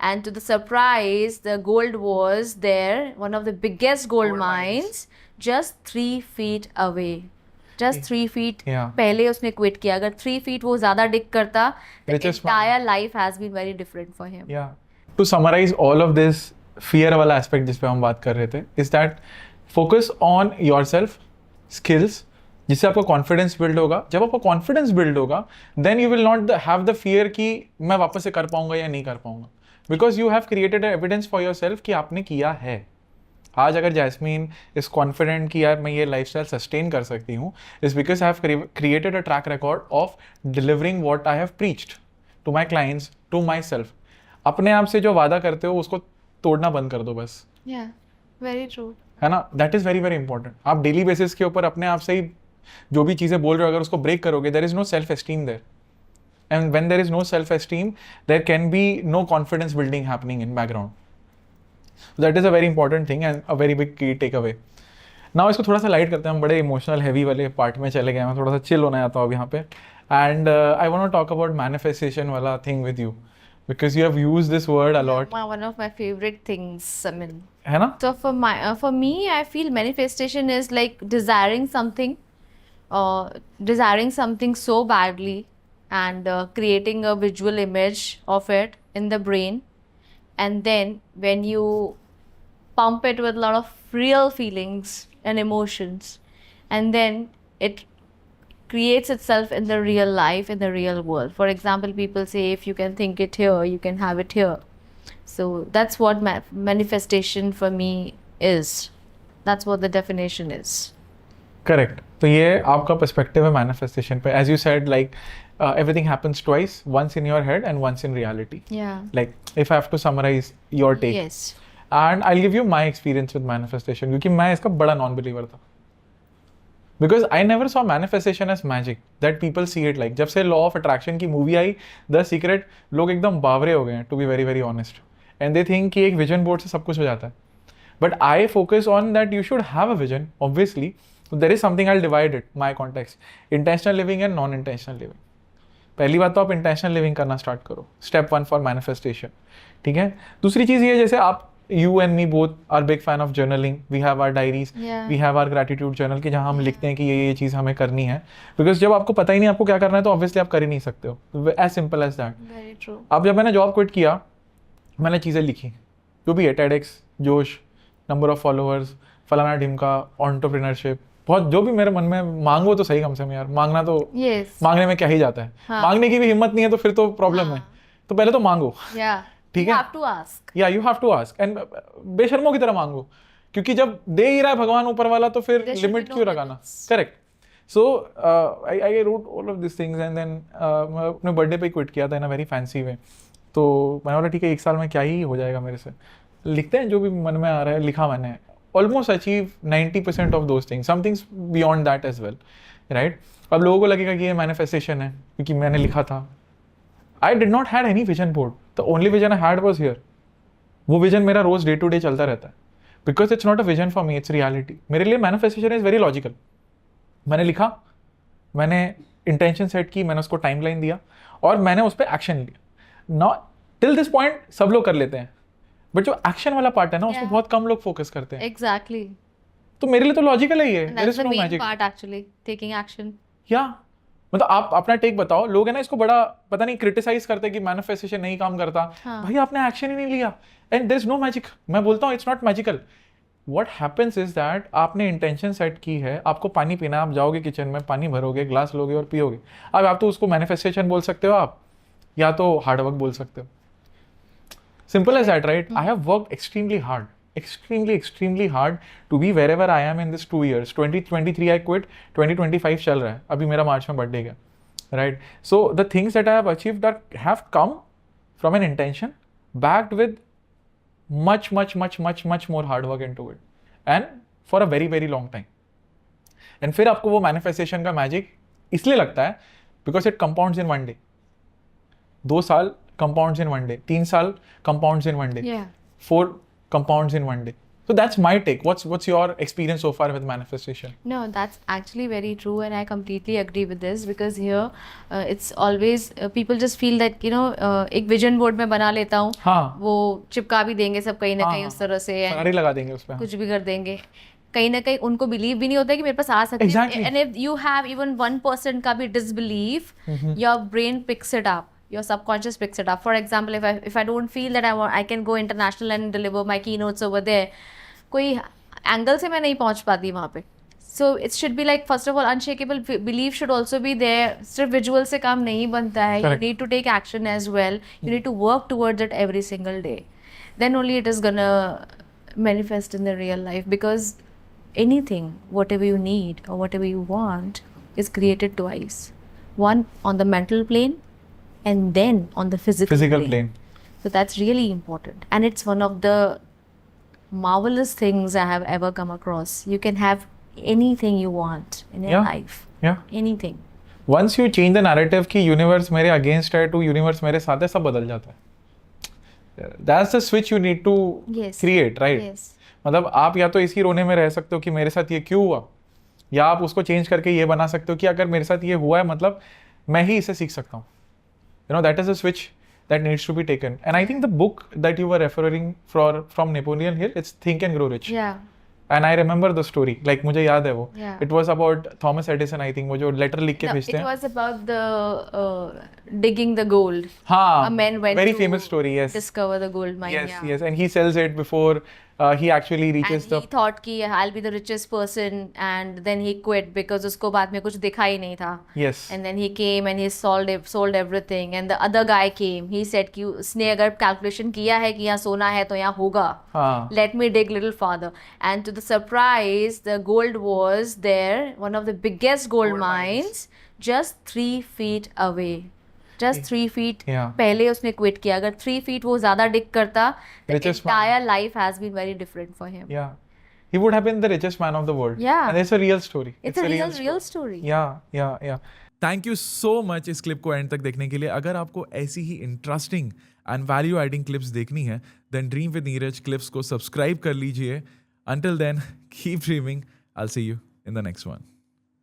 And to the surprise, the gold was there, one of the biggest gold mines, just 3 feet away. Just 3 feet. Yeah. पहले उसने quit किया. अगर 3 feet वो ज़्यादा dig करता, the Richest man. entire life has been very different for him. Yeah. To summarize all of this, fear वाला aspect जिस पे हम बात कर रहे थे, is that focus on yourself, skills, जिससे आपका कॉन्फिडेंस बिल्ड होगा. जब आपका कॉन्फिडेंस बिल्ड होगा, then you will not have the fear कि मैं वापस से कर पाऊंगा या नहीं कर पाऊंगा, because you have created evidence for your self कि आपने किया है. आज अगर जैस्मीन इज कॉन्फिडेंट कि यार मैं ये लाइफस्टाइल सस्टेन कर सकती हूँ, is because I have created a track record of delivering what I have preached to my clients, to myself. अपने आप से जो वादा करते हो उसको तोड़ना बंद कर दो बस. Yeah, very true. है ना, that is very very important. आप डेली बेसिस के ऊपर अपने आप से ही जो भी चीजें बोल रहे हो, अगर उसको ब्रेक करोगे, there is no self esteem there. And when there is no self esteem, there can be no confidence building happening in background. That is a very important thing and a very big key takeaway. Now इसको थोड़ा सा light करते हैं. हम बड़े emotional heavy वाले part में चले गए. मैं थोड़ा सा चिल होना चाहता हूँ अब यहाँ पे. And I want to talk about manifestation वाला thing with you, because you have used this word a lot. One of my favorite things, I mean. है ना? So for me, I feel manifestation is like desiring something so badly, and creating a visual image of it in the brain, and then when you pump it with a lot of real feelings and emotions, and then it creates itself in the real life, in the real world. For example, people say if you can think it here, you can have it here. So that's what manifestation for me is. That's what the definition is. Correct. तो ये आपका perspective है manifestation पे. As you said, like everything happens twice, once in your head and once in reality. Yeah. Like if I have to summarize your take. Yes. And I'll give you my experience with manifestation, क्योंकि मैं इसका बड़ा non-believer था. Because I never saw manifestation as magic that people see it like. जब से law of attraction की movie I, The Secret, लोग एकदम बावरे हो गए हैं, to be very very honest. And they think कि एक vision board से सब कुछ हो जाता है. But I focus on that you should have a vision, obviously. So there is something I'll divide it, my context. Intentional living and non-intentional living. पहली बात तो आप intentional living करना start करो. Step 1 for manifestation. ठीक है? दूसरी चीज़ ये, जैसे आप you and me both are big fan of journaling. We have our diaries. Yeah. We have our gratitude journal कि जहाँ हम लिखते हैं कि ये चीज़ हमें करनी है. Because जब आपको पता ही नहीं आपको क्या करना है, तो obviously आप कर ही नहीं सकते हो. As simple as that. Very true. अब जब मैंने जॉब क्विट किया, मैंने चीज़ें लिखी जो भी है, TEDx, जोश, नंबर ऑफ फॉलोअर्स, फलाना ढिमका, एंटरप्रेन्योरशिप, बहुत जो भी मेरे मन में, मांगो तो सही कम से कम यार. मांगना तो Yes. मांगने में क्या ही जाता है. हाँ. मांगने की भी हिम्मत नहीं है तो फिर तो प्रॉब्लम है. तो पहले तो मांगो. Yeah. ठीक You है? have to ask. या you have to ask, and बेशर्मों की तरह मांगो, क्योंकि जब दे ही रहा है भगवान ऊपर वाला, तो फिर There should limit be no क्यों लगाना. limits. Correct. So I wrote all of this things and then मैं अपने बर्थडे पे क्विट किया था इन अ वेरी फैंसी वे. तो मैंने बोला ठीक है, एक साल में क्या ही हो जाएगा मेरे से, लिखते हैं जो भी मन में आ रहा है. लिखा मैंने, almost achieve 90% of those things, some things beyond that as well, right. अब लोगों को लगेगा कि ये मैनिफेस्टेशन है क्योंकि मैंने लिखा था. I did not had any vision board. The only vision I had was here. वो विजन मेरा रोज डे टू डे चलता रहता है. Because it's not a vision for me, it's reality. मेरे लिए मैनिफेस्टेशन इज वेरी लॉजिकल. मैंने लिखा, मैंने इंटेंशन सेट की, मैंने उसको टाइमलाइन दिया और मैंने उस पर एक्शन लिया. नॉट टिल दिस पॉइंट सब लोग कर लेते हैं, बट जो एक्शन वाला पार्ट है ना, उसमें बहुत कम लोग फोकस करते हैं. Exactly. तो मेरे लिए तो लॉजिकल है ये. And there that's is the no main magic. part actually, taking action. या मतलब आप अपना टेक बताओ. लोग है ना इसको बड़ा पता नहीं क्रिटिसाइज करते कि मैनिफेस्टेशन नहीं काम करता. हाँ. भाई आपने एक्शन ही नहीं लिया, and there is no magic. मैं बोलता हूँ it's not magical. What happens is that आपने इंटेंशन सेट की है, आपको पानी पीना है, आप जाओगे किचन में, पानी भरोगे, ग्लास लोगे और पियोगे. अब आप तो उसको मैनिफेस्टेशन बोल सकते हो आप, या तो हार्ड वर्क बोल सकते हो. Simple as that, right. I have worked extremely hard, extremely hard to be wherever I am in this 2 years. 2023 I quit, 2025 चल रहा है, अभी मेरा मार्च में बर्थडे है, right? So the things that I have achieved have come from an intention backed with much more hard work into it, and for a very very long time. And फिर आपको वो manifestation का magic इसलिए लगता है because it compounds in one day. 2 साल compounds in one day, 3 साल compounds in one day, Yeah. 4 compounds in one day. So that's my take. What's your experience so far with manifestation? No, that's actually very true, and I completely agree with this because here it's always people just feel that एक vision board में बना लेता हूँ, हाँ वो चिपका भी देंगे सब कहीं ना हाँ कहीं उस तरह से, and फरारी लगा देंगे उस पे. कुछ भी कर देंगे. कहीं ना कहीं उनको बिलीव भी नहीं होता है कि मेरे पास आ सकती है. Exactly. And if you have even 1% का भी disbelief, your brain picks it up. Your subconscious picks it up. For example, if I don't feel that I can go international and deliver my keynotes over there, कोई angle से मैं नहीं पहुंच पाती वहाँ पे. So it should be like, first of all, unshakable belief should also be there. सिर्फ visual से काम नहीं बनता है. Correct. You need to take action as well. You need to work towards it every single day. Then only it is gonna manifest in the real life, because anything, whatever you need or whatever you want, is created twice. One on the mental plane, and then on the physical plane. So that's really important, and it's one of the marvelous things I have ever come across. You can have anything you want in your Yeah. life. Yeah. Anything. Once you change the narrative कि universe मेरे against है to universe मेरे साथ है, सब बदल जाता है. That's the switch you need to Yes. create, right? Yes. मतलब आप या तो इसी रोने में रह सकते हो कि मेरे साथ ये क्यों हुआ, या आप उसको चेंज करके ये बना सकते हो कि अगर मेरे साथ ये हुआ है मतलब मैं ही इसे सीख सकता हूँ. That is a switch that needs to be taken. And I think the book that you were referring from Napoleon Hill, it's Think and Grow Rich. Yeah. And I remember the story, like मुझे याद है वो. Yeah. It was about Thomas Edison, I think, वो जो letter लिख के No, भेजते it हैं. was about the digging the gold. हाँ, A man went very to famous story, yes. discover the gold mine. Yes, yeah. yes, and he sells it before he actually reaches And he thought कि I'll be the richest person, and then he quit because उसको बाद में कुछ दिखा ही नहीं था. Yes. And then he came and he sold everything, and the other guy came. He said कि उसने अगर calculation किया है कि यहाँ सोना है तो यहाँ होगा. हाँ. Let me dig little farther. And to the surprise, the gold was there, one of the biggest gold mines, just 3 feet away. Just 3 feet. Yeah. पहले उसने quit किया. अगर 3 feet वो ज़्यादा dig करता, the Richest man. entire life has been very different for him. Yeah. He would have been the richest man of the world. Yeah. And it's a real story. It's a real story. Yeah. Thank you so much इस clip को end तक देखने के लिए. अगर आपको ऐसी ही interesting and value adding clips देखनी है then dream with Neeraj clips को सब्सक्राइब कर लीजिए. Until then keep dreaming. I will see you in the next one.